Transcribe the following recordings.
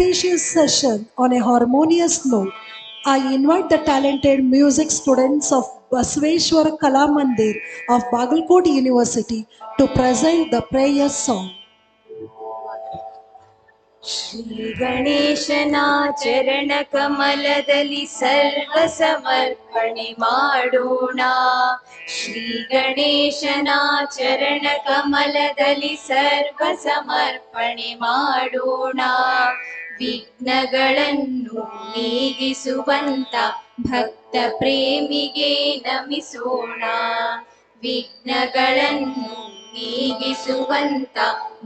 auspicious session on a harmonious note, I invite the talented music students of Basveshwar Kala Mandir of Bagalkot University to present the prayer song. Shri ಗಣೇಶನ ಚರಣ ಕಮಲದಲ್ಲಿ ಸರ್ವ ಸಮರ್ಪಣೆ ಮಾಡೋಣ. ಶ್ರೀ ಗಣೇಶನ ಚರಣ ಕಮಲದಲ್ಲಿ ಸರ್ವ ಸಮರ್ಪಣೆ ಮಾಡೋಣ. ವಿಘ್ನಗಳನ್ನು ನೀಗಿಸುವಂತ ಭಕ್ತ ಪ್ರೇಮಿಗೆ ನಮಿಸೋಣ. ವಿಘ್ನಗಳನ್ನು ನೀಗಿಸುವಂತ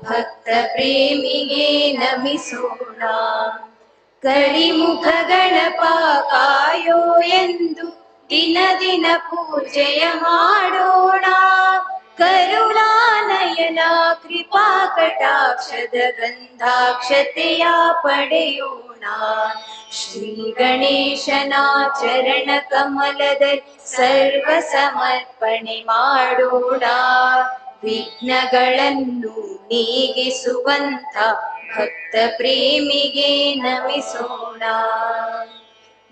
ಭಕ್ತ ಪ್ರೇಮಿಗೆ ನಮಿಸೋಣ. ಕರಿಮುಖ ಗಣಪ ಕಾಯೋ ಎಂದು ದಿನ ದಿನ ಪೂಜೆಯ ಮಾಡೋಣ. ಕರುಣಾನಯನ ಕೃಪಾ ಕಟಾಕ್ಷದ ಗಂಧಾಕ್ಷತೆಯ ಪಡೆಯೋಣ. ಶ್ರೀ ಗಣೇಶನ ಚರಣ ಕಮಲದಲ್ಲಿ ಸರ್ವ ಸಮರ್ಪಣೆ ಮಾಡೋಣ. ವಿಘ್ನಗಳನ್ನು ನೀಗಿಸುವಂತ ಭಕ್ತ ಪ್ರೇಮಿಗೆ ನಮಿಸೋಣ.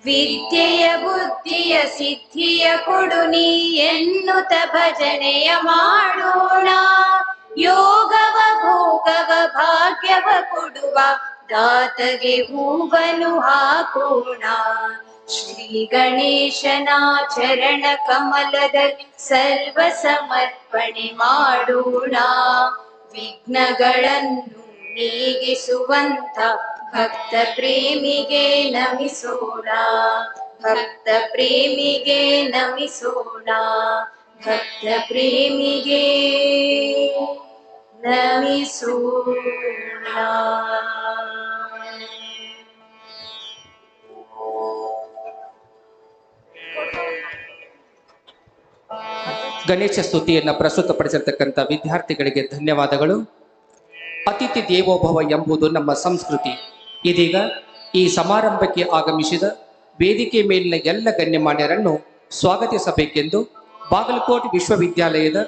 ವಿದ್ಯೆಯ ಬುದ್ಧಿಯ ಸಿದ್ಧಿಯ ಕೊಡು ನೀ ಎನ್ನುತ್ತ ಭಜನೆಯ ಮಾಡೋಣ. ಯೋಗವ ಭೋಗವ ಭಾಗ್ಯವ ಕೊಡುವ ದಾತಗೆ ಹೂವನ್ನು ಹಾಕೋಣ. ಶ್ರೀ ಗಣೇಶನ ಚರಣ ಕಮಲದಲ್ಲಿ ಸರ್ವ ಸಮರ್ಪಣೆ ಮಾಡೋಣ. ವಿಘ್ನಗಳನ್ನು ನೀಗಿಸುವಂತ ಭಕ್ತ ಪ್ರೇಮಿಗೆ ನಮಿಸೋಣ. ಭಕ್ತ ಪ್ರೇಮಿಗೆ ನಮಿಸೋಣ. ಭಕ್ತ ಪ್ರೇಮಿಗೆ ನಮಿಸೋಣ. ಗಣೇಶ ಸ್ತುತಿಯನ್ನು ಪ್ರಸ್ತುತಪಡಿಸಿರ್ತಕ್ಕಂಥ ವಿದ್ಯಾರ್ಥಿಗಳಿಗೆ ಧನ್ಯವಾದಗಳು. ಅತಿಥಿ ದೇವೋಭವ ಎಂಬುದು ನಮ್ಮ ಸಂಸ್ಕೃತಿ. ಇದೀಗ ಈ ಸಮಾರಂಭಕ್ಕೆ ಆಗಮಿಸಿದ ವೇದಿಕೆ ಮೇಲಿನ ಎಲ್ಲ ಗಣ್ಯಮಾನ್ಯರನ್ನು ಸ್ವಾಗತಿಸಬೇಕೆಂದು ಬಾಗಲಕೋಟ್ ವಿಶ್ವವಿದ್ಯಾಲಯದ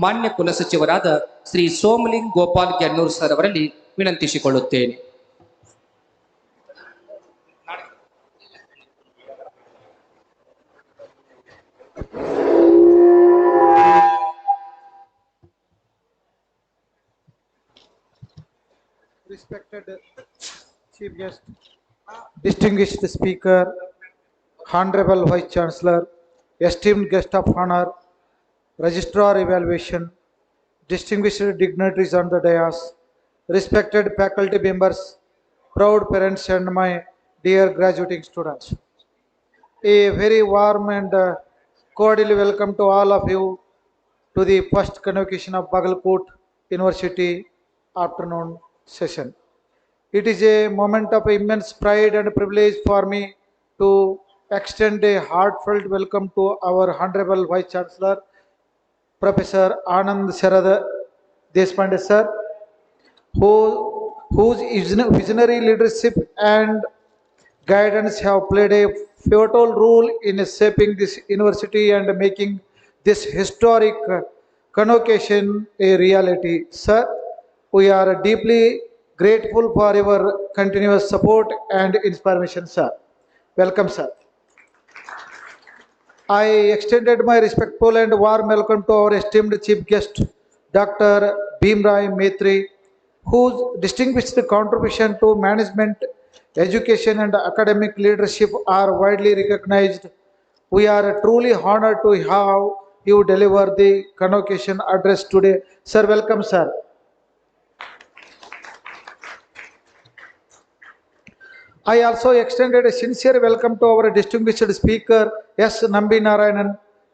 ಮಾನ್ಯ ಕುಲಸಚಿವರಾದ ಶ್ರೀ ಸೋಮಲಿಂಗ್ ಗೋಪಾಲ್ ಗ್ಯನ್ನೂರ್ ಸರ್ ಅವರಲ್ಲಿ ವಿನಂತಿಸಿಕೊಳ್ಳುತ್ತೇನೆ. Respected Chief Guest, distinguished Speaker, Honorable Vice Chancellor, esteemed guest of honor, Registrar Evaluation, distinguished dignitaries on the dais, respected faculty members, proud parents and my dear graduating students. A very warm and cordial welcome to all of you to the first convocation of Bagalkot University afternoon session. It is a moment of immense pride and privilege for me to extend a heartfelt welcome to our Honorable Vice Chancellor, Professor Anand Sharad Deshpande sir, whose visionary leadership and guidance have played a pivotal role in shaping this university and making this historic convocation a reality. Sir, we are deeply grateful for your continuous support and inspiration, sir. Welcome, sir. I extended my respectful and warm welcome to our esteemed chief guest, Dr. Bhimrai Maitri, whose distinguished contribution to management, education and academic leadership are widely recognized. We are truly honored to have you deliver the convocation address today. Sir, welcome, sir. I also extended a sincere welcome to our distinguished speaker, S. Nambi Narayanan,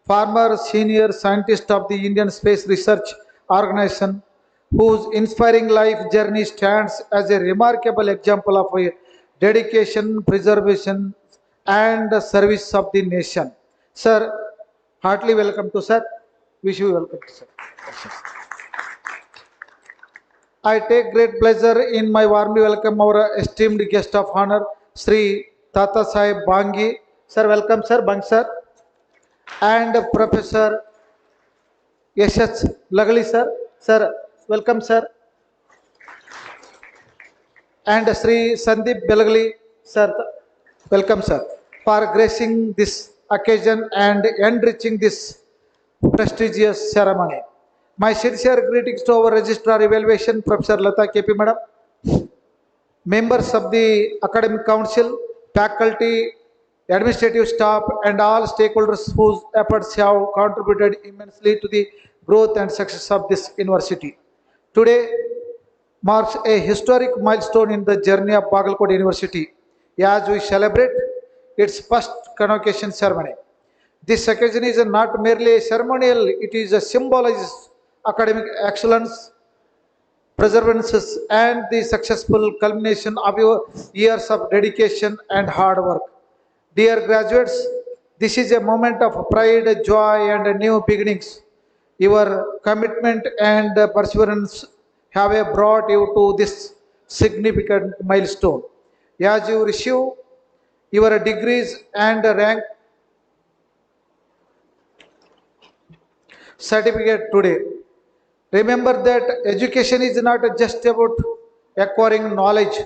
former senior scientist of the Indian Space Research Organization, whose inspiring life journey stands as a remarkable example of dedication, preservation, and service of the nation. Sir, heartily welcome to sir. Wish you welcome to sir. I take great pleasure in my warmly welcome our esteemed guest of honor, Sri Tata Sahib Bangi. Sir, welcome sir, Bang sir. And Professor Yashas Lagali sir. Sir, welcome sir. and Sri Sandeep Belgali, sir, welcome, sir, for gracing this occasion and enriching this prestigious ceremony. My sincere greetings to our Registrar Evaluation, Professor Lata KP Madam, members of the Academic Council, faculty, administrative staff, and all stakeholders whose efforts have contributed immensely to the growth and success of this university. Today marks a historic milestone in the journey of Bagalkot University as we celebrate its first convocation ceremony. This occasion is not merely a ceremonial, it is a symbolizes academic excellence, perseverance, and the successful culmination of your years of dedication and hard work. Dear graduates, this is a moment of pride, joy, and new beginnings. Your commitment and perseverance have brought you to this significant milestone. As you receive your degrees and rank certificate today, remember that education is not just about acquiring knowledge,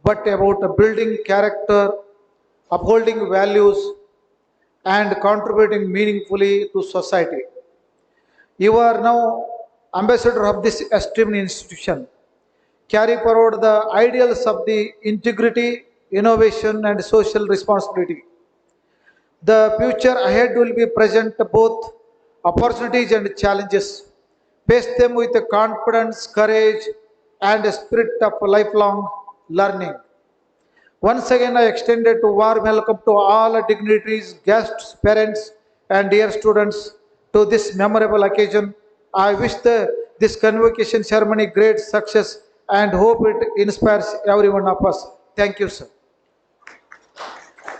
but about building character, upholding values, and contributing meaningfully to society. You are now ambassador of this esteemed institution. Carry forward the ideals of the integrity, innovation, and social responsibility. The future ahead will be present both opportunities and challenges. Face them with confidence, courage, and a spirit of lifelong learning. Once again, I extended a warm welcome to all dignitaries, guests, parents, and dear students to this memorable occasion. I wish this convocation ceremony great success and hope it inspires every one of us. Thank you, sir.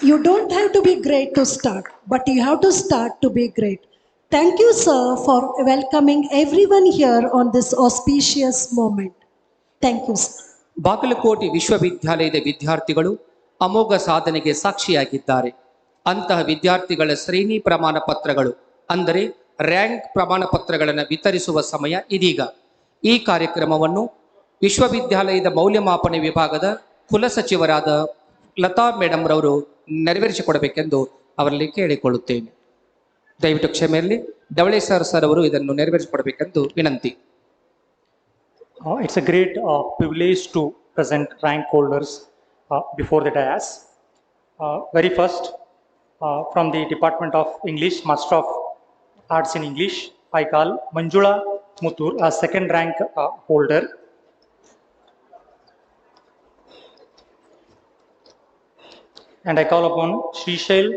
You don't have to be great to start, but you have to start to be great. Thank you, sir, for welcoming everyone here on this auspicious moment. Thank you, sir. Bagalkot ವಿಶ್ವವಿದ್ಯಾಲಯದ ವಿದ್ಯಾರ್ಥಿಗಳು ಅಮೋಘ ಸಾಧನೆಗೆ ಸಾಕ್ಷಿಯಾಗಿದ್ದಾರೆ. ಅಂತಹ ವಿದ್ಯಾರ್ಥಿಗಳ ಶ್ರೇಣಿ ಪ್ರಮಾಣ ಪತ್ರಗಳು ಅಂದರೆ ರ್ಯಾಂಕ್ ಪ್ರಮಾಣ ಪತ್ರಗಳನ್ನು ವಿತರಿಸುವ ಸಮಯ ಇದೀಗ. ಈ ಕಾರ್ಯಕ್ರಮವನ್ನು ವಿಶ್ವವಿದ್ಯಾಲಯದ ಮೌಲ್ಯಮಾಪನ ವಿಭಾಗದ ಕುಲಸಚಿವರಾದ ಲತಾ ಮೇಡಮ್ ರವರು ನೆರವೇರಿಸಿಕೊಡಬೇಕೆಂದು ಅವರಲ್ಲಿ ಕೇಳಿಕೊಳ್ಳುತ್ತೇನೆ. ದಯವಿಟ್ಟು ಕ್ಷಮೆಯಲ್ಲಿ ಧವಳೆ ಸರ್ ಅವರು ಇದನ್ನು ನೆರವೇರಿಸಿಕೊಡಬೇಕೆಂದು ವಿನಂತಿ. It's a great privilege to present rank holders before the dais. Very first, from the Department of English, Master of Arts in English, I call Manjula Muthur as second rank holder. And I call upon Srishail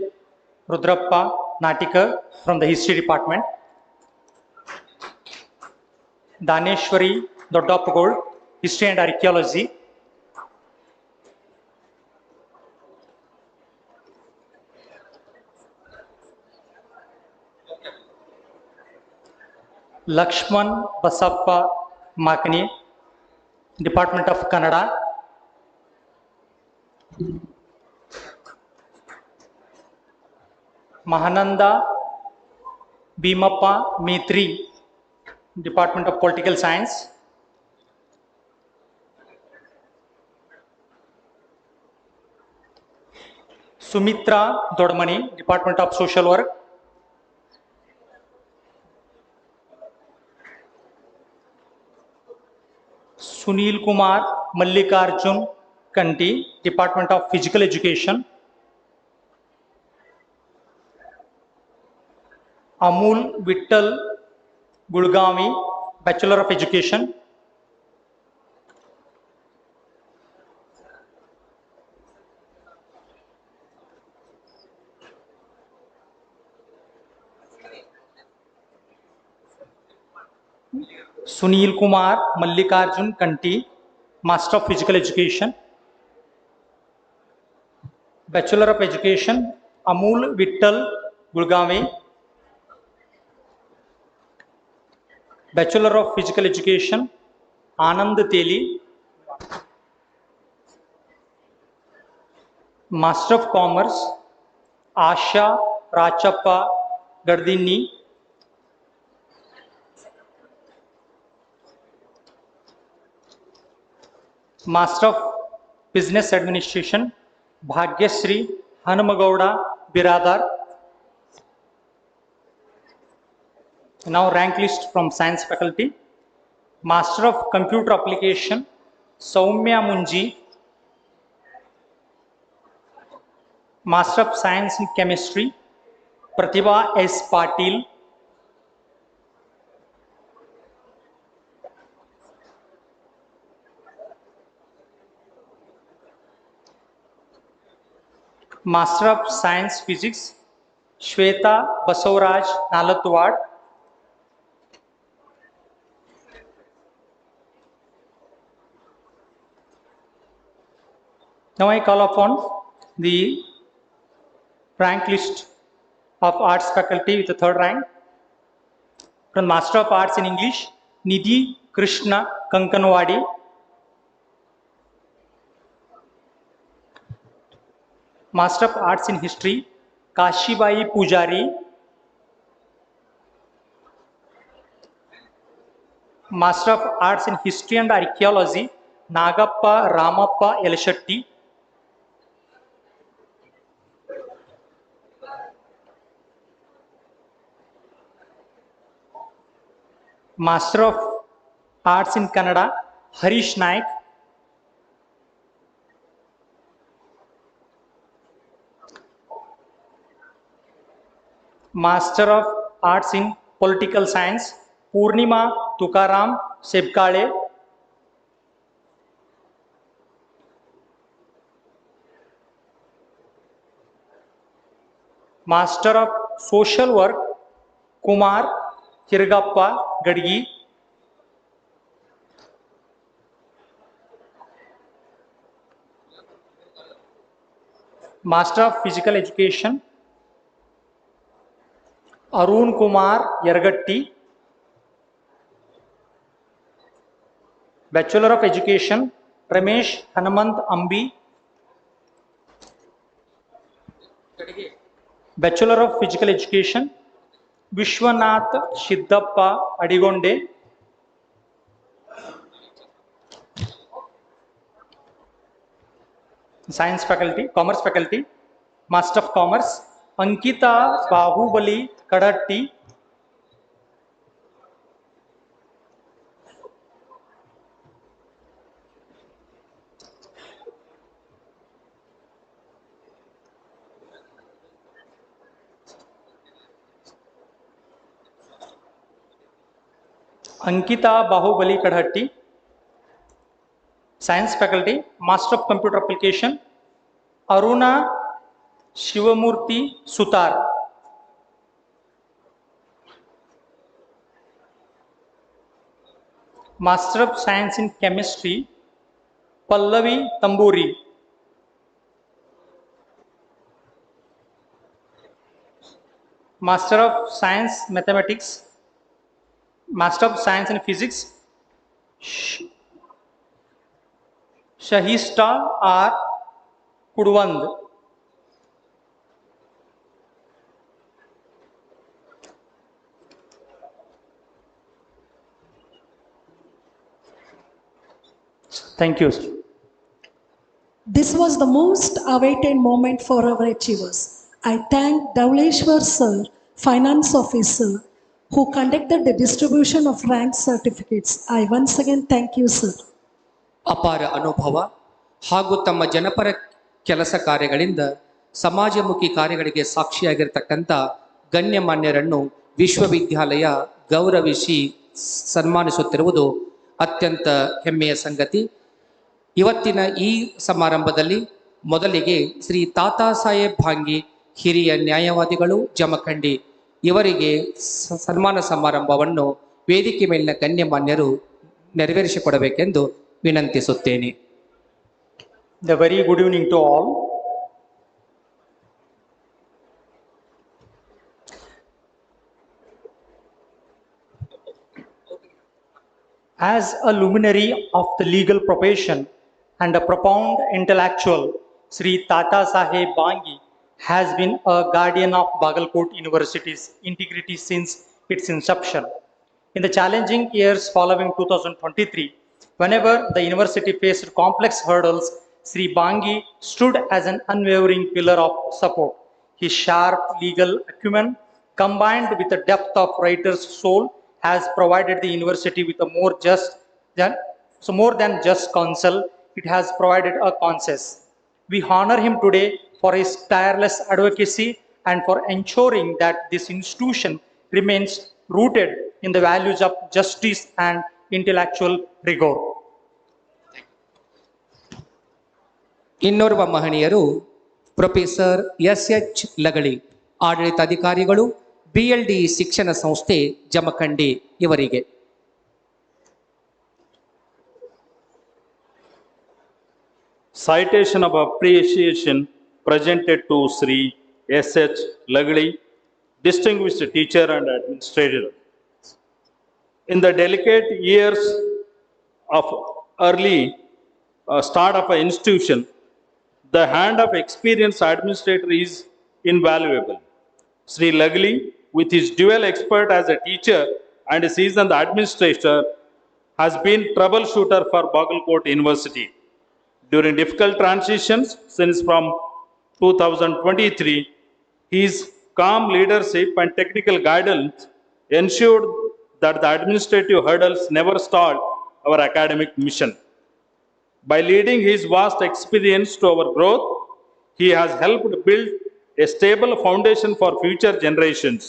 Rudrappa Natikar from the History Department. Daneshwari Doddapagod, History and Archaeology. Lakshman Basappa Makani, Department of Kannada. Mahananda Bhimappa Mitri, Department of Political Science. Sumitra Dodmani, Department of Social Work. Sunil Kumar Mallikarjun Kanti, Department of Physical Education. Amul Vittal Gulgami, Bachelor of Education. Sunil Kumar Mallikarjun Kanti, Master of Physical Education. Bachelor of Education, Amul Vittal Gulgami. Bachelor of Physical Education, Anand Teli. Master of Commerce, Asha Rachappa Gardini. Master of Business Administration, Bhagyasri Hanumagowda Biradar. Now rank list from Science faculty. Master of Computer Application, Soumya Munji. Master of Science in Chemistry, Pratibha S. Patil. Master of Science Physics, Shweta Basavaraj Nalatwad. Now I call upon the rank list of arts faculty with the third rank. From Master of Arts in English, Nidhi Krishna Kankanwadi. Master of Arts in History, Kashibai Pujari. Master of Arts in History and Archaeology, Nagappa Ramappa Elshatti. Master of Arts in Kannada, Harish Naik. Master of Arts in Political Science, Purnima Tukaram Sebkale. Master of Social Work, Kumar Kirgappa Gadgi. Master of Physical Education, Arun Kumar Yargatti. Bachelor of Education, Ramesh Hanamant Ambi. Bachelor of Physical Education, Vishwanath Shiddappa Adigonde. Science faculty, Commerce faculty, Master of Commerce, Ankita Bahubali Kadatti. Ankita Bahubali Kadhatti. Science faculty, Master of Computer Application, Aruna Shivamurthy Sutar. Master of Science in Chemistry, Pallavi Tamburi. Master of Science Mathematics, Master of Science in Physics, Shahista R. Kudwand. Thank you, sir. This was the most awaited moment for our achievers. I thank Dhauleshwar Sir, Finance Officer, who conducted the distribution of rank certificates. I once again thank you, sir. ಅಪಾರ ಅನುಭವ ಹಾಗೂ ತಮ್ಮ ಜನಪರ ಕೆಲಸ ಕಾರ್ಯಗಳಿಂದ ಸಮಾಜಮುಖಿ ಕಾರ್ಯಗಳಿಗೆ ಸಾಕ್ಷಿಯಾಗಿರ್ತಕ್ಕಂಥ ಗಣ್ಯಮಾನ್ಯರನ್ನು ವಿಶ್ವವಿದ್ಯಾಲಯ ಗೌರವಿಸಿ ಸನ್ಮಾನಿಸುತ್ತಿರುವುದು ಅತ್ಯಂತ ಹೆಮ್ಮೆಯ ಸಂಗತಿ. ಇವತ್ತಿನ ಈ ಸಮಾರಂಭದಲ್ಲಿ ಮೊದಲಿಗೆ ಶ್ರೀ ತಾತಾ ಸಾಹೇಬ್ ಭಾಂಗಿ ಹಿರಿಯ ನ್ಯಾಯವಾದಿಗಳು ಜಮಖಂಡಿ ಇವರಿಗೆ ಸನ್ಮಾನ ಸಮಾರಂಭವನ್ನು ವೇದಿಕೆ ಮೇಲಿನ ಗಣ್ಯಮಾನ್ಯರು ನೆರವೇರಿಸಿಕೊಡಬೇಕೆಂದು ವಿನಂತಿಸುತ್ತೇನೆ. The very good evening to all. As a luminary of the legal profession and a profound intellectual, Sri Tata Saheb Bhangi has been a guardian of Bagalkot University's integrity since its inception. In the challenging years following 2023, whenever the university faced complex hurdles Sri Bangi stood as an unwavering pillar of support. His sharp legal acumen, combined with the depth of writer's soul, has provided the university with a than, more than just counsel. It has provided a consensus. We honor him today for his tireless advocacy and for ensuring that this institution remains rooted in the values of justice and intellectual rigor. ಇನ್ನೋರ್ವ ಮಹನೀಯರು professor S ಲಗಳಿ, ಆಡಳಿತಾಧಿಕಾರಿಗಳು, BLD ಶಿಕ್ಷಣ ಸಂಸ್ಥೆ ಜಮಖಂಡಿ ಇವರಿಗೆ. Citation of appreciation presented to Sri S.H. Lagli, distinguished teacher and administrator. In the delicate years of early start of an institution, the hand of experienced administrator is invaluable. Sri Lagli, with his dual expert as a teacher and a seasoned administrator, has been troubleshooter for Bagalkot University. During difficult transitions since from 2023, his calm leadership and technical guidance ensured that the administrative hurdles never stalled our academic mission. By leading his vast experience to our growth, he has helped build a stable foundation for future generations.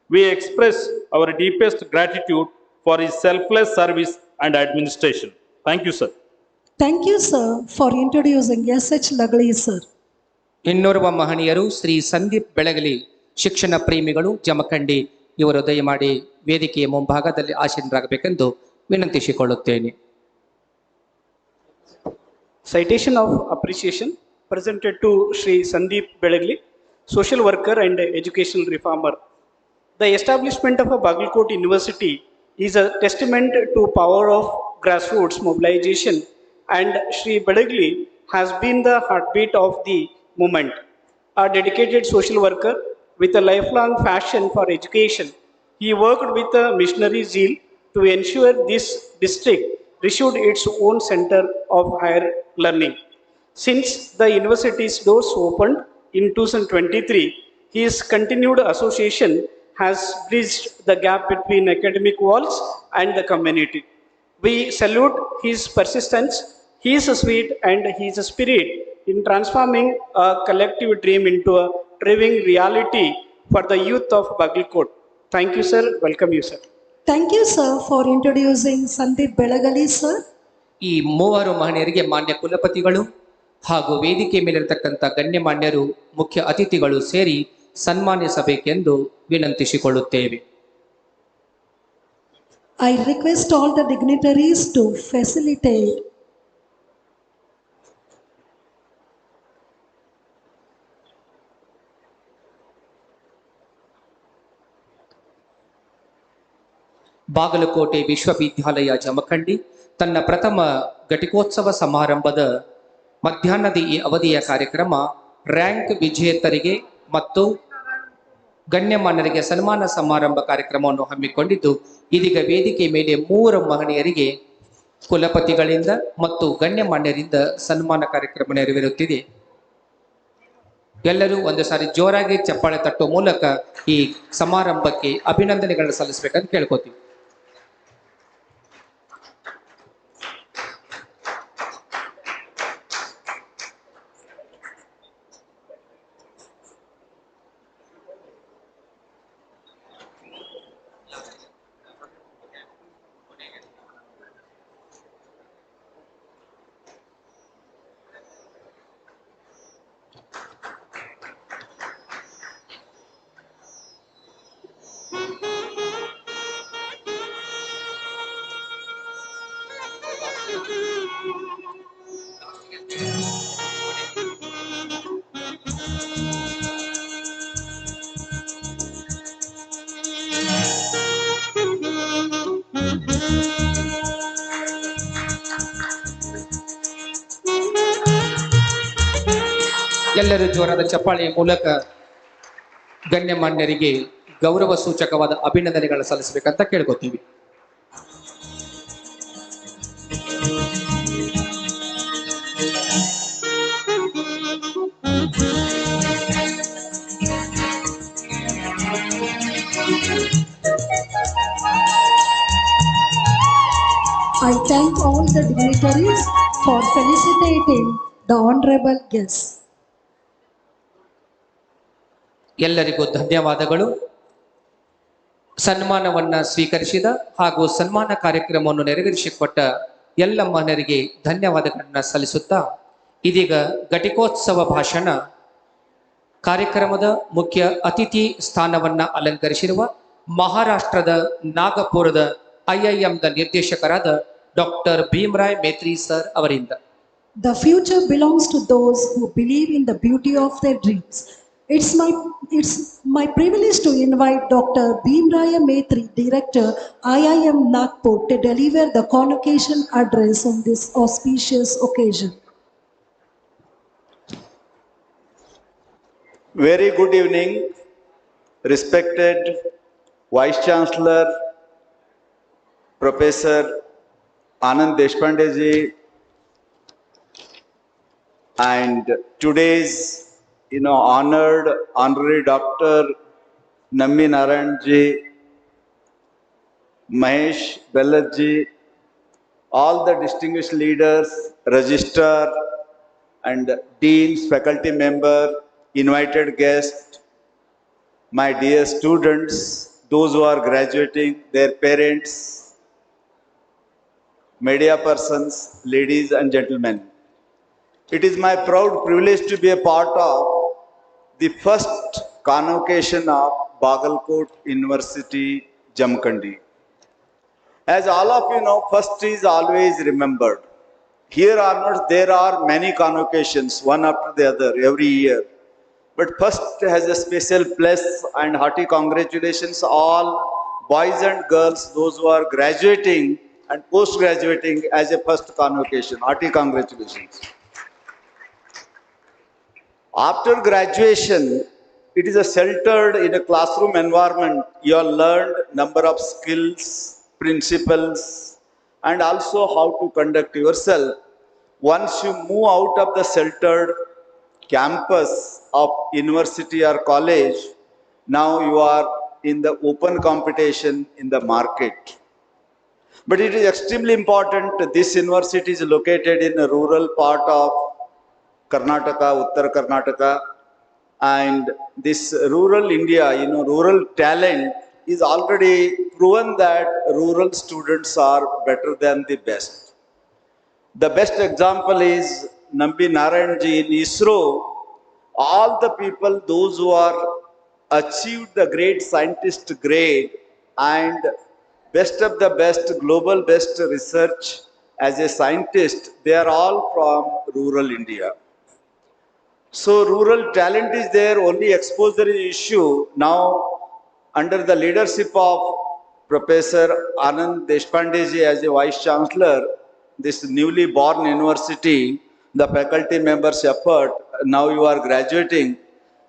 We express our deepest gratitude for his selfless service and administration. Thank you, sir. Thank you, sir, for introducing S.H. Lagli, sir. ಇನ್ನೋರ್ವ ಮಹನೀಯರು ಶ್ರೀ ಸಂದೀಪ್ ಬೆಳಗಲಿ, ಶಿಕ್ಷಣ ಪ್ರೇಮಿಗಳು, ಜಮಖಂಡಿ ಇವರು ದಯಮಾಡಿ ವೇದಿಕೆಯ ಮುಂಭಾಗದಲ್ಲಿ ಆಸೀನರಾಗಬೇಕೆಂದು ವಿನಂತಿಸಿಕೊಳ್ಳುತ್ತೇನೆ. Citation of appreciation presented to Sri Sandeep Belagli, social worker and educational reformer. The establishment of a Bagalkot University is a testament to power of grassroots mobilization, and Sri Belagli has been the heartbeat of the movement. A dedicated social worker with a lifelong passion for education, he worked with a missionary zeal to ensure this district received its own center of higher learning. Since the university's doors opened in 2023, his continued association has bridged the gap between academic walls and the community. We salute his persistence, his sweet and his spirit in transforming a collective dream into a thriving reality for the youth of Bagalkot. Thank you, sir. Welcome you, sir. Thank you, sir, for introducing Sandeep Belagali, sir. ಈ ಮೂವರು ಮಹನೀಯರಿಗೆ ಮಾನ್ಯ ಕುಲಪತಿಗಳು ಹಾಗೂ ವೇದಿಕೆ ಮೇಲಿರತಕ್ಕಂಥ ಗಣ್ಯಮಾನ್ಯರು, ಮುಖ್ಯ ಅತಿಥಿಗಳು ಸೇರಿ ಸನ್ಮಾನಿಸಬೇಕೆಂದು ವಿನಂತಿಸಿಕೊಳ್ಳುತ್ತೇವೆ. I request all the dignitaries to facilitate. Bagalkot ವಿಶ್ವವಿದ್ಯಾಲಯ ಜಮಖಂಡಿ ತನ್ನ ಪ್ರಥಮ ಘಟಿಕೋತ್ಸವ ಸಮಾರಂಭದ ಮಧ್ಯಾಹ್ನದ ಈ ಅವಧಿಯ ಕಾರ್ಯಕ್ರಮ ರ್ಯಾಂಕ್ ವಿಜೇತರಿಗೆ ಮತ್ತು ಗಣ್ಯಮಾನ್ಯರಿಗೆ ಸನ್ಮಾನ ಸಮಾರಂಭ ಕಾರ್ಯಕ್ರಮವನ್ನು ಹಮ್ಮಿಕೊಂಡಿದ್ದು, ಇದೀಗ ವೇದಿಕೆ ಮೇಲೆ 3 ಮಹನೀಯರಿಗೆ ಕುಲಪತಿಗಳಿಂದ ಮತ್ತು ಗಣ್ಯಮಾನ್ಯರಿಂದ ಸನ್ಮಾನ ಕಾರ್ಯಕ್ರಮ ನೆರವೇರುತ್ತಿದೆ. ಎಲ್ಲರೂ ಒಂದು ಸಾರಿ ಜೋರಾಗಿ ಚಪ್ಪಾಳೆ ತಟ್ಟುವ ಮೂಲಕ ಈ ಸಮಾರಂಭಕ್ಕೆ ಅಭಿನಂದನೆಗಳನ್ನು ಸಲ್ಲಿಸಬೇಕಂತ ಕೇಳ್ಕೊತೀವಿ. ಎಲ್ಲರೂ ಜೋರಾದ ಚಪ್ಪಾಳೆಯ ಮೂಲಕ ಗಣ್ಯಮಾನ್ಯರಿಗೆ ಗೌರವ ಸೂಚಕವಾದ ಅಭಿನಂದನೆಗಳನ್ನು ಸಲ್ಲಿಸಬೇಕಂತ ಕೇಳ್ಕೊತೀವಿ. I thank all the dignitaries for felicitating the honorable guests. ಎಲ್ಲರಿಗೂ ಧನ್ಯವಾದಗಳು. ಸನ್ಮಾನವನ್ನು ಸ್ವೀಕರಿಸಿದ ಹಾಗೂ ಸನ್ಮಾನ ಕಾರ್ಯಕ್ರಮವನ್ನು ನೆರವೇರಿಸಿಕೊಟ್ಟ ಎಲ್ಲ ಮಹನೀಯರಿಗೆ ಧನ್ಯವಾದಗಳನ್ನು ಸಲ್ಲಿಸುತ್ತಾ ಇದೀಗ ಘಟಿಕೋತ್ಸವ ಭಾಷಣ ಕಾರ್ಯಕ್ರಮದ ಮುಖ್ಯ ಅತಿಥಿ ಸ್ಥಾನವನ್ನು ಅಲಂಕರಿಸಿರುವ ಮಹಾರಾಷ್ಟ್ರದ ನಾಗಪುರದ ಐಐಎಂದ ನಿರ್ದೇಶಕರಾದ ಡಾಕ್ಟರ್ ಭೀಮರಾಯ್ ಮೇತ್ರಿ ಸರ್ ಅವರಿಂದ. The future belongs to those who believe in the beauty of their dreams. It's my privilege to invite Dr. Bhimraya Maitri, Director, IIM Nagpur, to deliver the convocation address on this auspicious occasion. Very good evening, respected Vice Chancellor, Professor Anand Deshpande ji, and today's honored honorary Dr. Nambi Narayan ji, Mahesh Bellat ji, all the distinguished leaders, registrar and deans, faculty member, invited guests, my dear students, those who are graduating, their parents, media persons, ladies and gentlemen. It is my proud privilege to be a part of the first convocation of Bagalkot University, JAMKHANDI. As all of you know, first is always remembered. Here onwards, there are many convocations, one after the other, every year. But first has a special place, and hearty congratulations all boys and girls, those who are graduating and post-graduating as a first convocation. Hearty congratulations. After graduation, it is a sheltered in a classroom environment. You have learned number of skills, principles, and also how to conduct yourself. Once you move out of the sheltered campus of university or college, now you are in the open competition in the market. But it is extremely important. This university is located in a rural part of Karnataka, Uttar Karnataka, and this rural India, rural talent is already proven that rural students are better than the best. The best example is Nambi Narayan ji in ISRO. All the people, those who are achieved the great scientist grade and best of the best, global best research as a scientist, they are all from rural India. So rural talent is there, only exposure is issue. Now, under the leadership of Professor Anand Deshpande ji as a Vice Chancellor, this newly born university, the faculty members effort, now you are graduating.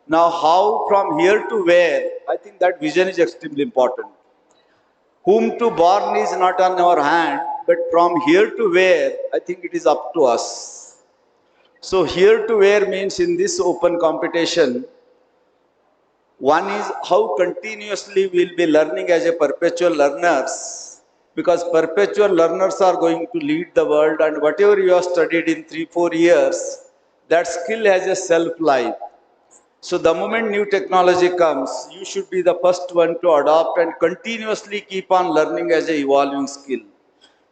Now how from here to where, I think that vision is extremely important. Whom to born is not on our hand, but from here to where, I think it is up to us. So here to where means in this open competition, one is how continuously we will be learning as a perpetual learners, because perpetual learners are going to lead the world, and whatever you have studied in 3-4 years, that skill has a self-life. So the moment new technology comes, you should be the first one to adopt and continuously keep on learning as an evolving skill.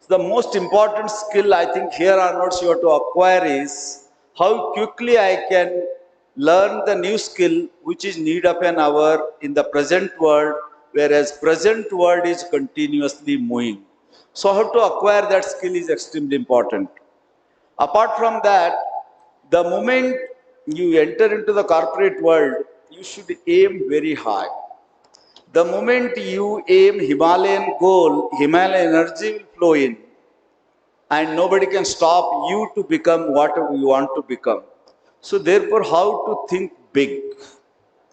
So the most important skill I think here onwards you have to acquire is how quickly I can learn the new skill which is need of an hour in the present world, whereas present world is continuously moving. So how to acquire that skill is extremely important. Apart from that, the moment you enter into the corporate world, you should aim very high. The moment you aim Himalayan goal, Himalayan energy will flow in, and nobody can stop you to become whatever you want to become. So therefore, how to think big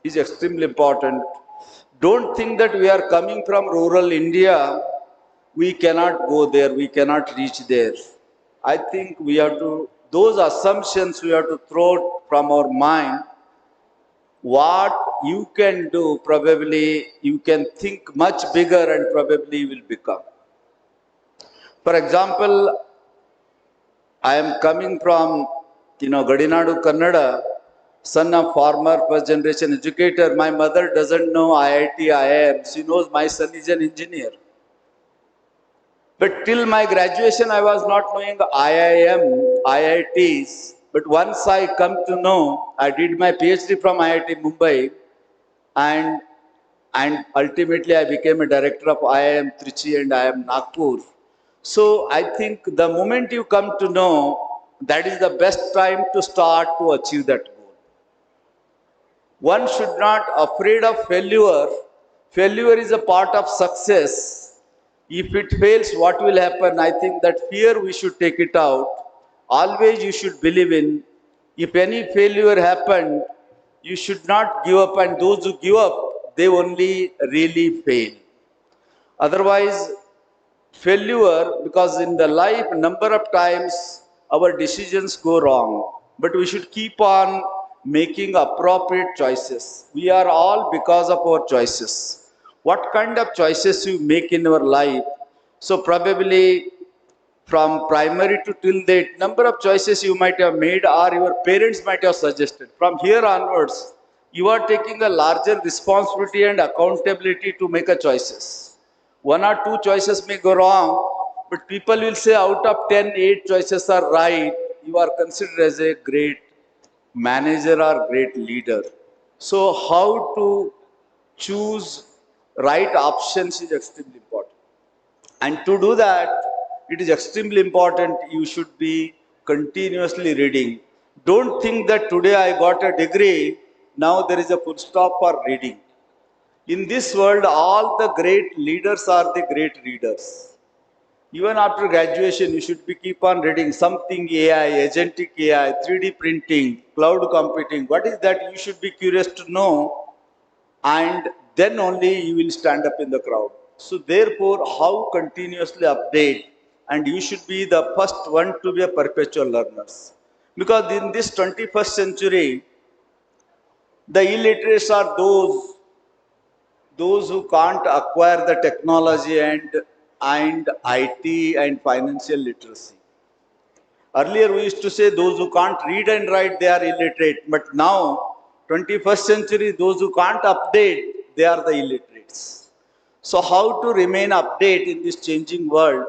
is extremely important. Don't think that we are coming from rural India, we cannot go there, we cannot reach there. I think we have to those assumptions we have to throw from our mind. What you can do, probably you can think much bigger and probably will become. For example, I am coming from, Gadinadu, Kannada, son of former first generation educator. My mother doesn't know IIT, IIM. She knows my son is an engineer. But till my graduation, I was not knowing IIM, IITs. But once I come to know, I did my PhD from IIT Mumbai, and ultimately I became a director of IIM Trichy and IIM Nagpur. So I think the moment you come to know, that is the best time to start to achieve that goal. One should not afraid of failure. Failure is a part of success. If it fails, what will happen? I think that fear we should take it out. Always you should believe in. If any failure happened, you should not give up, and those who give up, they only really fail. Otherwise, failure, because in the life, number of times our decisions go wrong, but we should keep on making appropriate choices. We are all because of our choices. What kind of choices you make in your life? So probably from primary to till date, number of choices you might have made or your parents might have suggested. From here onwards, you are taking a larger responsibility and accountability to make a choices. One or two choices may go wrong, but people will say out of 10, 8 choices are right. You are considered as a great manager or great leader. So how to choose right options is extremely important. And to do that, it is extremely important you should be continuously reading. Don't think that today I got a degree, now there is a full stop for reading. In this world, all the great leaders are the great readers. Even after graduation, you should be keep on reading something AI, agentic AI, 3D printing, cloud computing. What is that? You should be curious to know, and then only you will stand up in the crowd. So therefore, how continuously update, and you should be the first one to be a perpetual learners. Because in this 21st century, the illiterates are those who can't acquire the technology and IT and financial literacy. Earlier we used to say those who can't read and write, they are illiterate. But now, 21st century, those who can't update, they are the illiterates. So how to remain update in this changing world,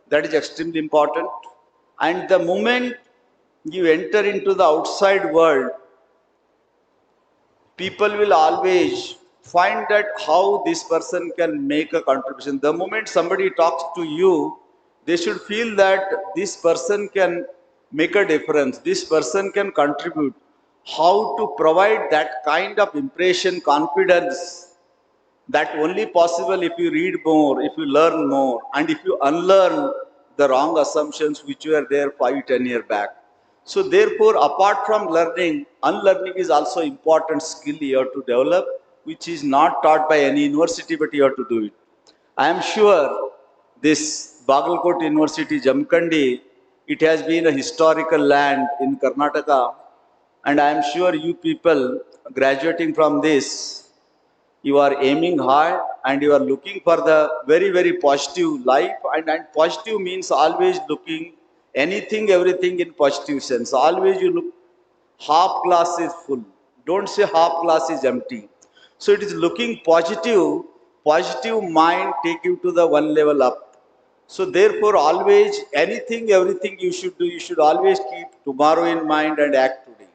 that is extremely important. And the moment you enter into the outside world, people will always find that how this person can make a contribution. The moment somebody talks to you, they should feel that this person can make a difference, this person can contribute. How to provide that kind of impression, confidence, that only possible if you read more, if you learn more, and if you unlearn the wrong assumptions which were there 5, 10 years back. So therefore, apart from learning, unlearning is also important skill you have to develop, which is not taught by any university, but you have to do it. I am sure this Bagalkot University, JAMKHANDI, it has been a historical land in Karnataka, and I am sure you people graduating from this, you are aiming high and you are looking for the very, very positive life, and positive means always looking anything, everything in positive sense. Always you look, half glass is full. Don't say half glass is empty. So it is looking positive, positive mind take you to the one level up. So therefore always anything, everything you should do, you should always keep tomorrow in mind and act today.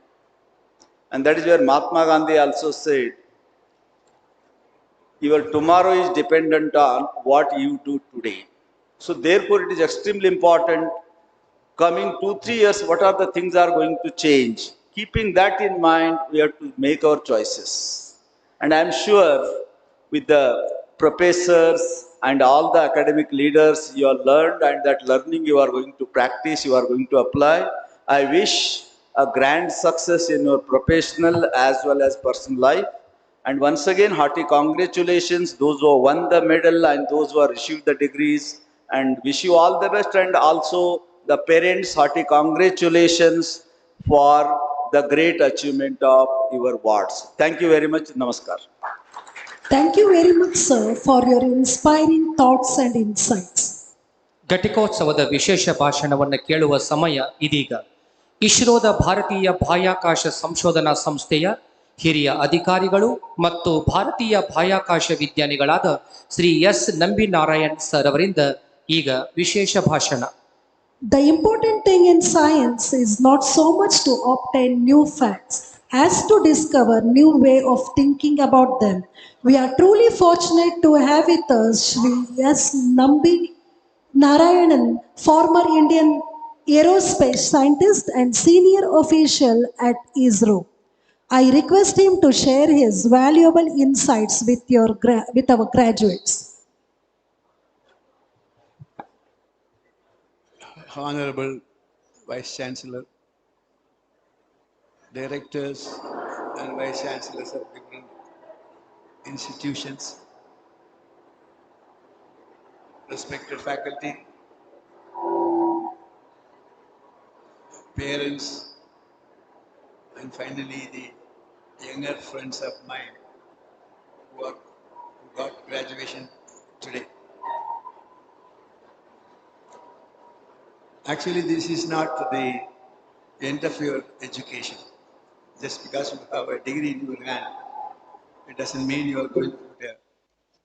And that is where Mahatma Gandhi also said, your tomorrow is dependent on what you do today. So therefore it is extremely important, coming 2-3 years, what are the things are going to change. Keeping that in mind, we have to make our choices. And I am sure with the professors and all the academic leaders you have learned, and that learning you are going to practice, you are going to apply. I wish a grand success in your professional as well as personal life. And once again, hearty congratulations, those who won the medal and those who have received the degrees, and wish you all the best, and also the parents hearty congratulations for the great achievement of your wards. Thank you very much. Namaskar. Thank you very much, sir, for your inspiring thoughts and insights. ಘಟಿಕೋತ್ಸವದ ವಿಶೇಷ ಭಾಷಣವನ್ನು ಕೇಳುವ ಸಮಯ ಇದೀಗ. ಇಸ್ರೋದ ಭಾರತೀಯ ಬಾಹ್ಯಾಕಾಶ ಸಂಶೋಧನಾ ಸಂಸ್ಥೆಯ ಹಿರಿಯ ಅಧಿಕಾರಿಗಳು ಮತ್ತು ಭಾರತೀಯ ಬಾಹ್ಯಾಕಾಶ ವಿಜ್ಞಾನಿಗಳಾದ ಶ್ರೀ ಎಸ್ ನಂಬಿನಾರಾಯಣ್ ಸರ್ ಅವರಿಂದ ಈಗ ವಿಶೇಷ ಭಾಷಣ. The important thing in science is not so much to obtain new facts as to discover new way of thinking about them. We are truly fortunate to have with us Shri S. Nambi Narayanan, former Indian aerospace scientist and senior official at ISRO. I request him to share his valuable insights with our graduates. Honorable Vice Chancellor, Directors and Vice Chancellors of different institutions, respected faculty, parents, and finally the younger friends of mine who got graduation today. Actually, this is not the end of your education. Just because you have a degree in your hand, it doesn't mean you are going to put a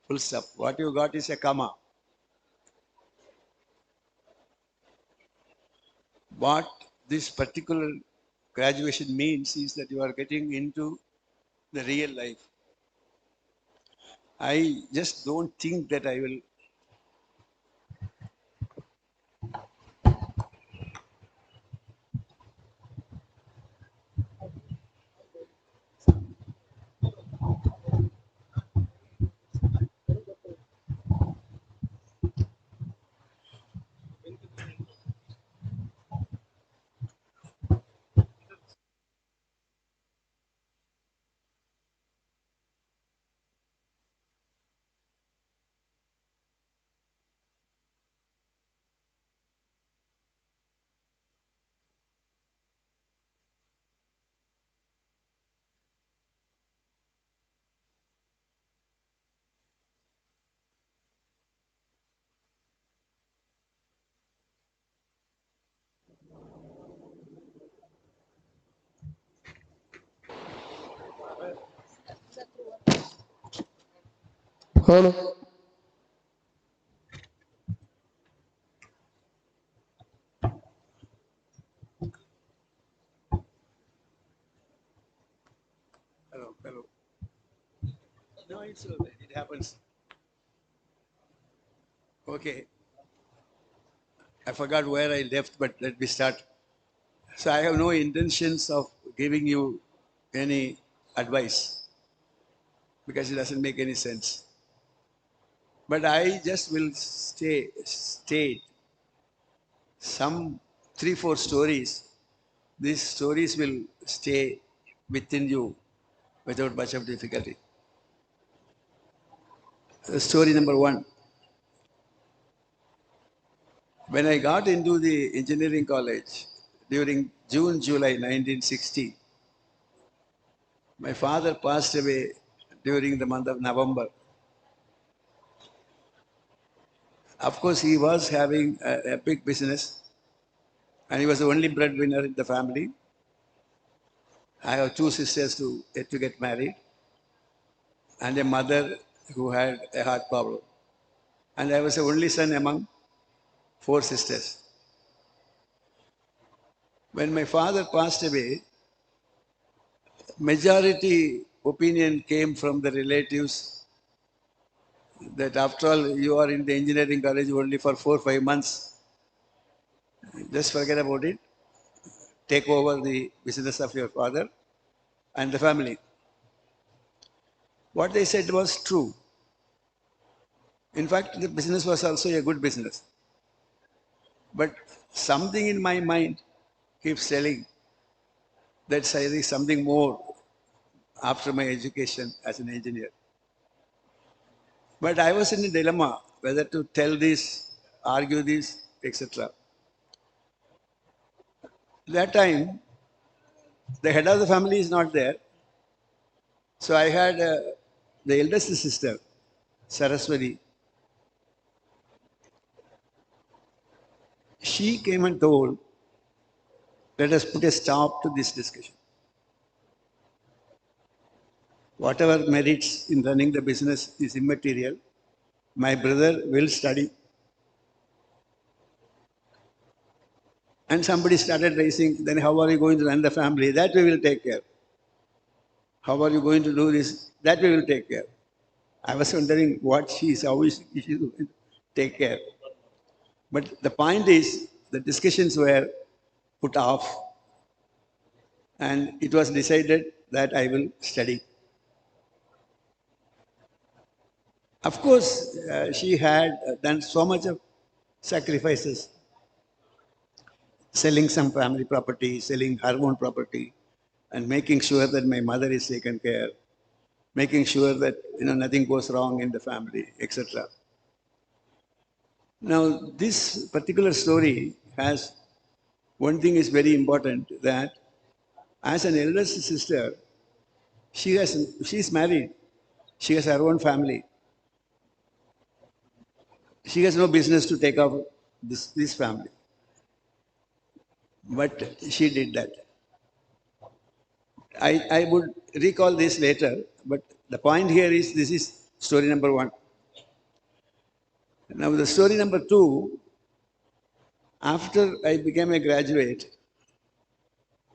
full stop. What you got is a comma. What this particular graduation means is that you are getting into the real life. I just don't think that I will Hello. Hello. No, it's all right. It happens. Okay. I forgot where I left, but let me start. So I have no intentions of giving you any advice because it doesn't make any sense. But I just will state some 3-4 stories. These stories will stay within you without much of difficulty. Story number 1. When I got into the engineering college during June, July 1960, my father passed away during the month of November. Of course, he was having a big business and he was the only breadwinner in the family. I have 2 sisters yet to get married and a mother who had a heart problem. And I was the only son among 4 sisters. When my father passed away, majority opinion came from the relatives that after all you are in the engineering college only for 4-5 months. Just forget about it. Take over the business of your father and the family. What they said was true. In fact, the business was also a good business. But something in my mind keeps telling that there is something more after my education as an engineer. But I was in a dilemma whether to tell this, argue this, etc. That time, the head of the family is not there. So I had the eldest sister, Saraswati. She came and told, let us put a stop to this discussion. Whatever merits in running the business is immaterial. My brother will study. And somebody started raising, then how are you going to run the family? That we will take care. How are you going to do this? That we will take care. I was wondering how is she going to take care? But the point is, the discussions were put off, and it was decided that I will study. Of course, she had done so much of sacrifices, selling some family property, selling her own property, and making sure that my mother is taken care, making sure that nothing goes wrong in the family, etc. Now, this particular story has one thing is very important, that as an eldest sister, she is married, she has her own family. She has no business to take off this family. But she did that. I would recall this later, but the point here is this is story number one. Now, the story number two, after I became a graduate,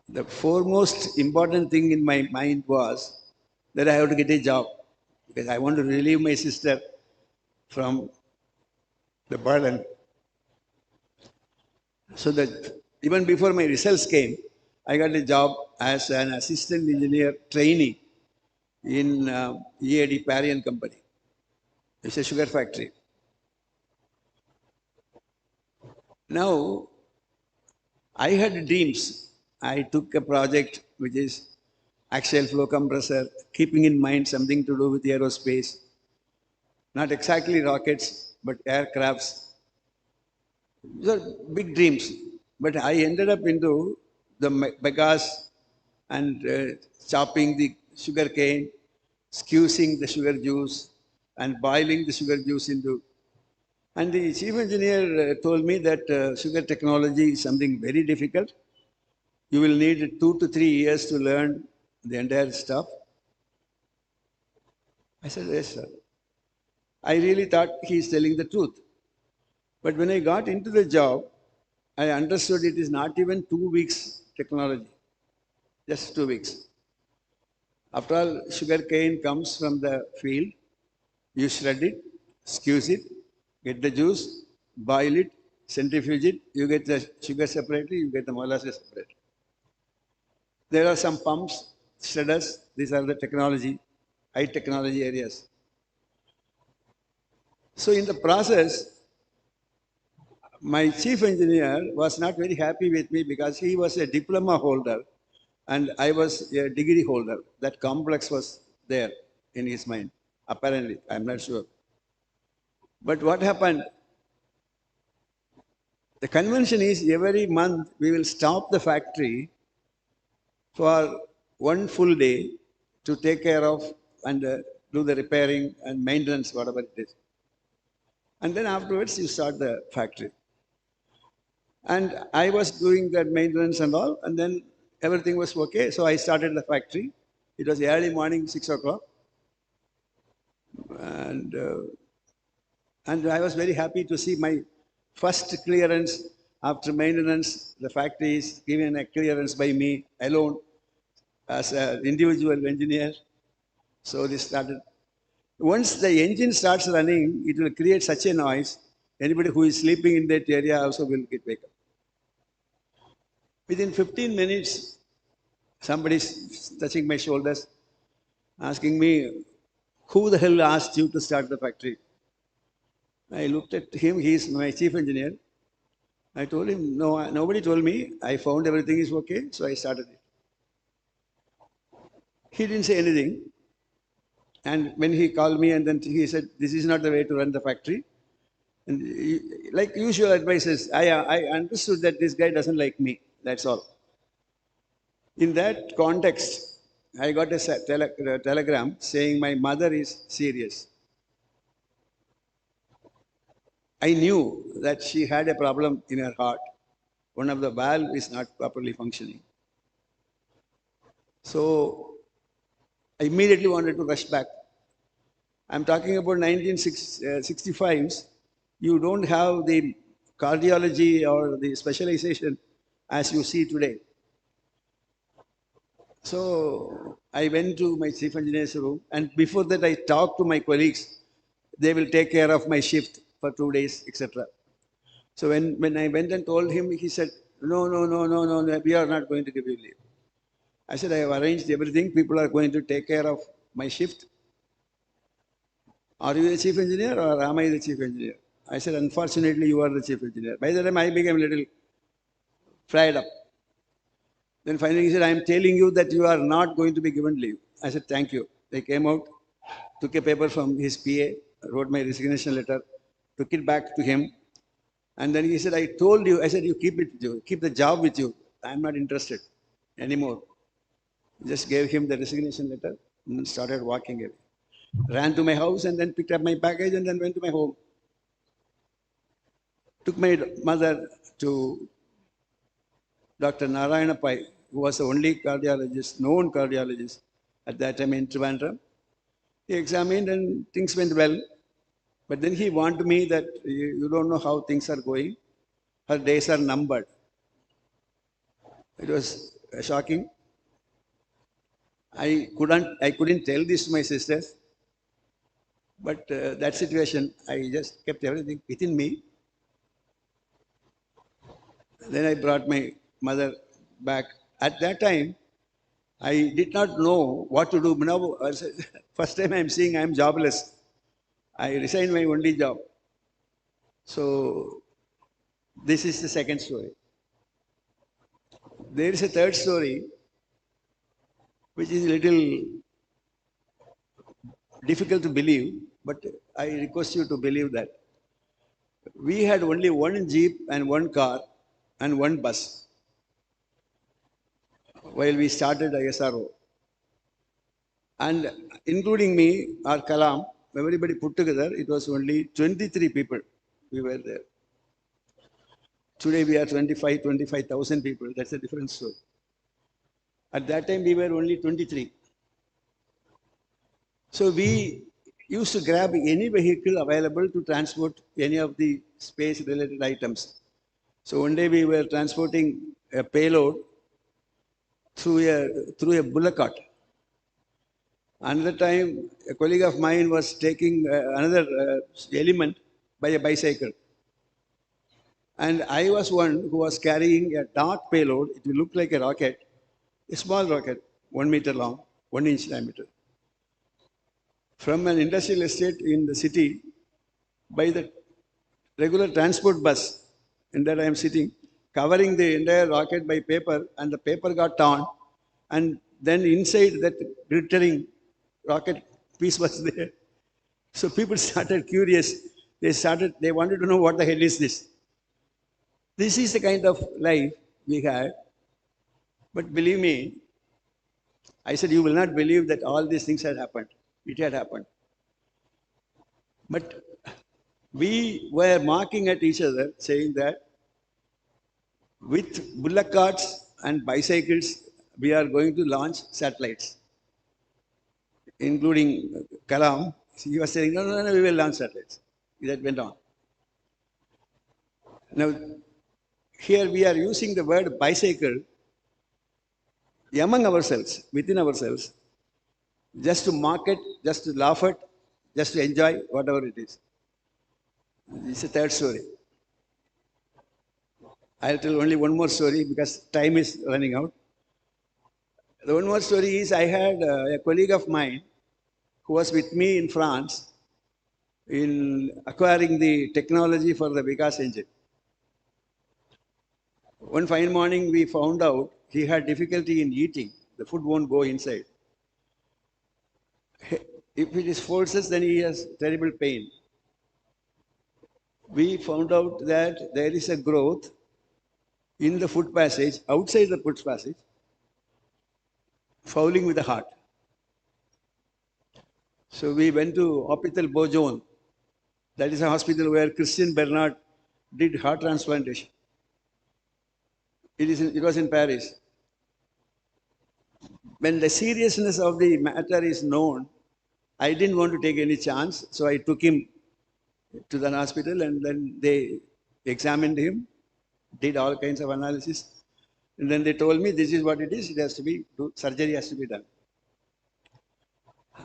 the foremost important thing in my mind was that I have to get a job because I want to relieve my sister from the burden. So that even before my results came, I got a job as an assistant engineer trainee in EAD Parian Company. It's a sugar factory. Now, I had dreams. I took a project which is axial flow compressor, keeping in mind something to do with aerospace. Not exactly rockets, but aircrafts. These are big dreams. But I ended up into the bagasse and chopping the sugar cane, squeezing the sugar juice, and boiling the sugar juice into. And the chief engineer told me that sugar technology is something very difficult. You will need 2 to 3 years to learn the entire stuff. I said, yes, sir. I really thought he is telling the truth. But when I got into the job, I understood it is not even 2 weeks technology, just 2 weeks. After all, sugar cane comes from the field, you shred it, squeeze it, get the juice, boil it, centrifuge it, you get the sugar separately, you get the molasses separately. There are some pumps, shredders, these are the technology, high technology areas. So in the process, my chief engineer was not very happy with me because he was a diploma holder and I was a degree holder. That complex was there in his mind, apparently, I'm not sure. But what happened? The convention is every month we will stop the factory for one full day to take care of and do the repairing and maintenance, whatever it is. And then afterwards you start the factory. And I was doing that maintenance and all, and then everything was okay. So I started the factory. It was early morning, 6 o'clock. And I was very happy to see my first clearance after maintenance. The factory is given a clearance by me alone as an individual engineer. So this started. Once the engine starts running, it will create such a noise. Anybody who is sleeping in that area also will get wake up. Within 15 minutes, somebody is touching my shoulders, asking me, who the hell asked you to start the factory? I looked at him, he is my chief engineer. I told him, no, nobody told me. I found everything is okay, so I started it. He didn't say anything. And when he called me and then he said, this is not the way to run the factory. And like usual advices, I understood that this guy doesn't like me, that's all. In that context, I got a telegram saying my mother is serious. I knew that she had a problem in her heart. One of the valve is not properly functioning. So I immediately wanted to rush back. I'm talking about 1965s. You don't have the cardiology or the specialization as you see today. So I went to my chief engineer's room, and before that I talked to my colleagues. They will take care of my shift for 2 days, etc. So when I went and told him, he said, no, we are not going to give you leave. I said, I have arranged everything. People are going to take care of my shift. Are you the chief engineer or am I the chief engineer? I said, unfortunately, you are the chief engineer. By the time I became a little fried up. Then finally he said, I am telling you that you are not going to be given leave. I said, thank you. They came out, took a paper from his PA, wrote my resignation letter, took it back to him. And then he said, I told you, I said, you keep it with you, keep the job with you. I am not interested anymore. Just gave him the resignation letter and started walking away. Ran to my house and then picked up my package and then went to my home. Took my mother to Dr. Narayana Pai, who was the only cardiologist, known cardiologist at that time in Trivandrum. He examined and things went well. But then he warned me that you don't know how things are going. Her days are numbered. It was shocking. I couldn't tell this to my sisters. But that situation, I just kept everything within me. Then I brought my mother back. At that time, I did not know what to do. Now, first time I'm seeing I'm jobless. I resigned my only job. So this is the second story. There is a third story, which is a little difficult to believe, but I request you to believe that. We had only one jeep and one car and one bus while we started ISRO. And including me, our Kalam, everybody put together, it was only 23 people. We were there. Today we are 25,000 people. That's a different story. At that time, we were only 23. So we used to grab any vehicle available to transport any of the space-related items. So one day we were transporting a payload through a bullock cart. Another time, a colleague of mine was taking another element by a bicycle. And I was one who was carrying a dark payload. It will look like a rocket, a small rocket, 1 meter long, 1 inch diameter. From an industrial estate in the city, by the regular transport bus, in that I am sitting, covering the entire rocket by paper, and the paper got torn, and then inside that glittering rocket piece was there. So people started curious. They wanted to know what the hell is this. This is the kind of life we had. But believe me, I said, you will not believe that all these things had happened. It had happened. But we were mocking at each other, saying that with bullock carts and bicycles, we are going to launch satellites, including Kalam. He was saying, no, we will launch satellites. That went on. Now, here we are using the word bicycle among ourselves, within ourselves, just to mock it, just to laugh at, just to enjoy whatever it is. It's a third story. I'll tell only one more story because time is running out. The one more story is I had a colleague of mine who was with me in France in acquiring the technology for the Vikas engine. One fine morning we found out he had difficulty in eating. The food won't go inside. If it is forces, then he has terrible pain. We found out that there is a growth in the foot passage, outside the foot passage, fouling with the heart. So we went to Hospital Beaujon. That is a hospital where Christian Bernard did heart transplantation. It was in Paris. When the seriousness of the matter is known, I didn't want to take any chance, so I took him to the hospital, and then they examined him, did all kinds of analysis, and then they told me this is what it is. It has to be surgery has to be done.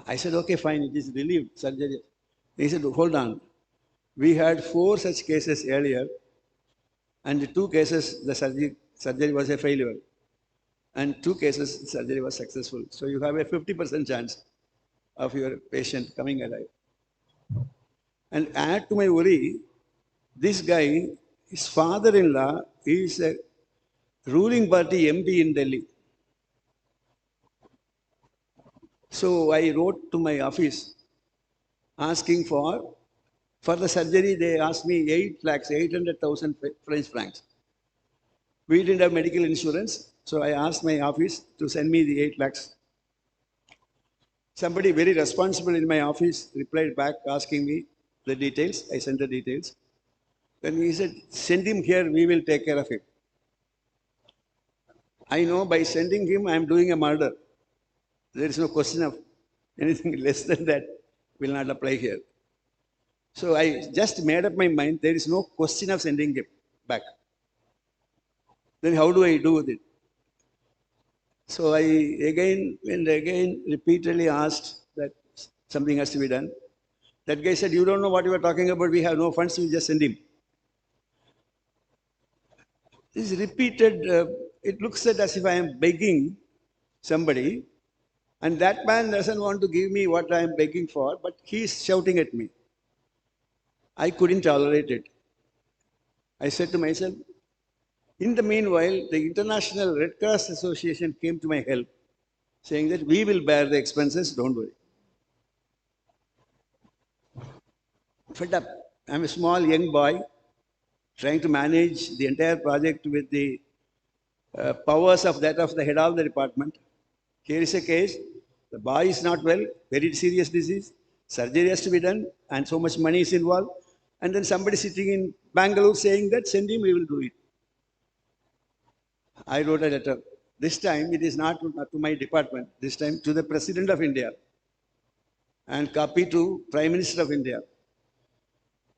I said, okay, fine, it is relieved surgery. He said, hold on. We had 4 such cases earlier, and the 2 cases the surgery was a failure, and 2 cases the surgery was successful. So you have a 50% chance of your patient coming alive. And add to my worry, this guy, his father-in-law is a ruling party MP in Delhi. So I wrote to my office asking for the surgery. They asked me 800,000 French francs. We didn't have medical insurance, so I asked my office to send me the 8 lakhs. Somebody very responsible in my office replied back asking me the details. I sent the details. Then he said, send him here, we will take care of him. I know by sending him, I am doing a murder. There is no question of anything less than that will not apply here. So I just made up my mind, there is no question of sending him back. Then how do I do with it? So I again and again repeatedly asked that something has to be done. That guy said, you don't know what you are talking about, we have no funds, you just send him. This is repeated, it looks as if I am begging somebody, and that man doesn't want to give me what I am begging for, but he is shouting at me. I couldn't tolerate it. I said to myself, in the meanwhile, the International Red Cross Association came to my help, saying that we will bear the expenses, don't worry. Fed up. I'm a small young boy trying to manage the entire project with the powers of that of the head of the department. Here is a case, the boy is not well, very serious disease, surgery has to be done, and so much money is involved. And then somebody sitting in Bangalore saying that, send him, we will do it. I wrote a letter. This time it is not to my department, this time to the President of India, and copy to Prime Minister of India.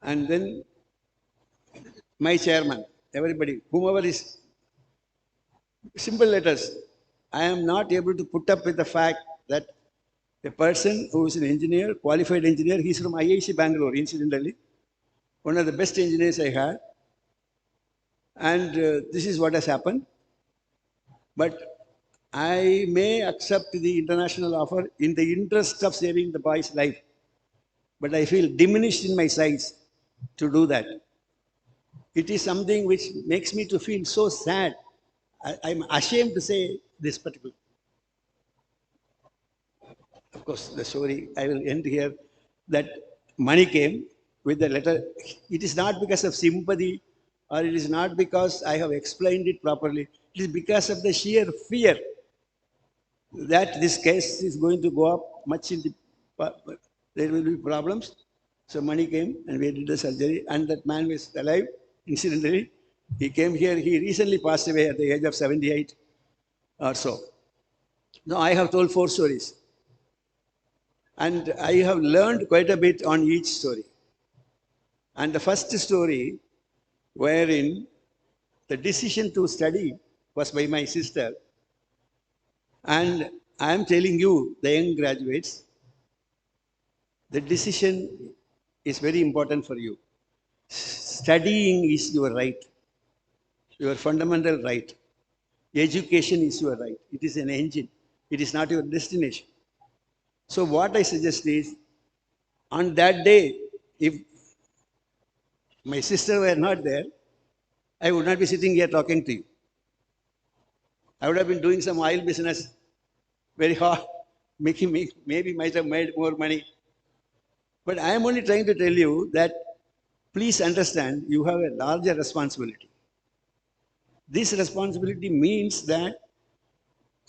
And then my chairman, everybody, whomever is, simple letters. I am not able to put up with the fact that a person who is an engineer, qualified engineer, he's from IIC Bangalore, incidentally, one of the best engineers I had. And this is what has happened. But I may accept the international offer in the interest of saving the boy's life. But I feel diminished in my size to do that. It is something which makes me to feel so sad. I'm ashamed to say this particular. Of course, the story, I will end here, that money came with the letter. It is not because of sympathy, or it is not because I have explained it properly. It is because of the sheer fear that this case is going to go up much in the, there will be problems. So money came and we did the surgery, and that man was alive, incidentally. He came here, he recently passed away at the age of 78 or so. Now I have told 4 stories. And I have learned quite a bit on each story. And the first story, wherein the decision to study was by my sister. And I am telling you, the young graduates, the decision is very important for you. Studying is your right, your fundamental right. Education is your right. It is an engine. It is not your destination. So what I suggest is, on that day, if my sister were not there, I would not be sitting here talking to you. I would have been doing some oil business, very hard, maybe might have made more money. But I am only trying to tell you that please understand, you have a larger responsibility. This responsibility means that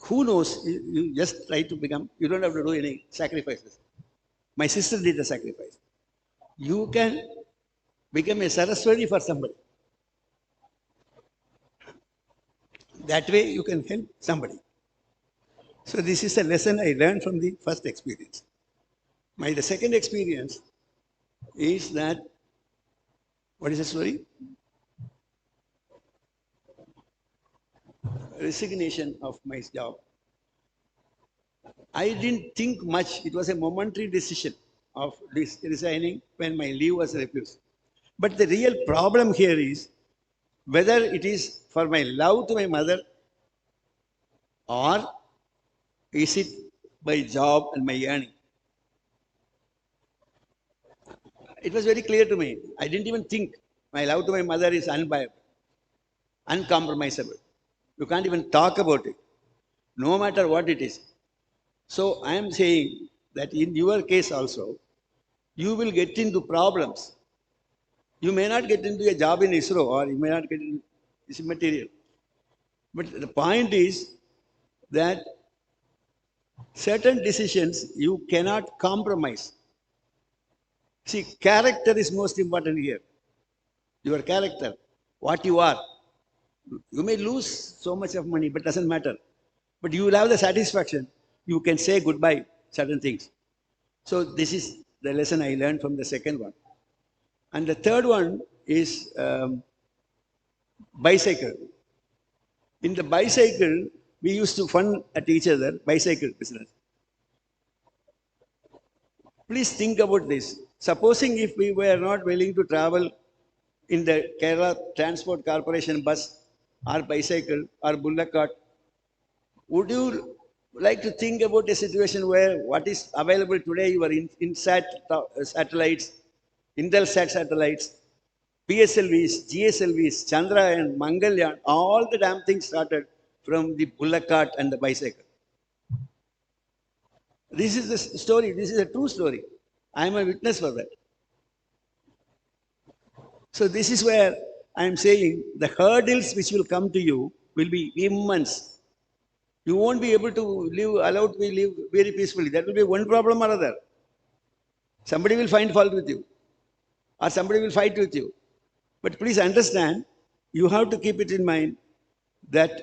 Who knows? You just try to become, you don't have to do any sacrifices. My sister did a sacrifice. You can become a Saraswati for somebody. That way you can help somebody. So this is a lesson I learned from the first experience. The second experience is that, what is the story? Resignation of my job. I didn't think much. It was a momentary decision of resigning when my leave was refused. But the real problem here is whether it is for my love to my mother or is it my job and my earning. It was very clear to me. I didn't even think my love to my mother is unbiased, uncompromisable. You can't even talk about it, no matter what it is. So I am saying that in your case also, you will get into problems. You may not get into a job in ISRO or you may not get into this material. But the point is that certain decisions you cannot compromise. See, character is most important here. Your character, what you are. You may lose so much of money, but doesn't matter. But you will have the satisfaction. You can say goodbye certain things. So this is the lesson I learned from the second one. And the third one is bicycle. In the bicycle, we used to fun at each other, bicycle business. Please think about this. Supposing if we were not willing to travel in the Kerala Transport Corporation bus or bicycle or bullock cart, would you like to think about a situation where what is available today, your INSAT satellites, Intelsat satellites, PSLVs, GSLVs, Chandrayaan, Mangalyaan, all the damn things started from the bullock cart and the bicycle. This is the story. This is a true story. I am a witness for that. So this is where I am saying the hurdles which will come to you will be immense. You won't be able to allowed to live very peacefully. That will be one problem or other. Somebody will find fault with you or somebody will fight with you. But please understand, you have to keep it in mind that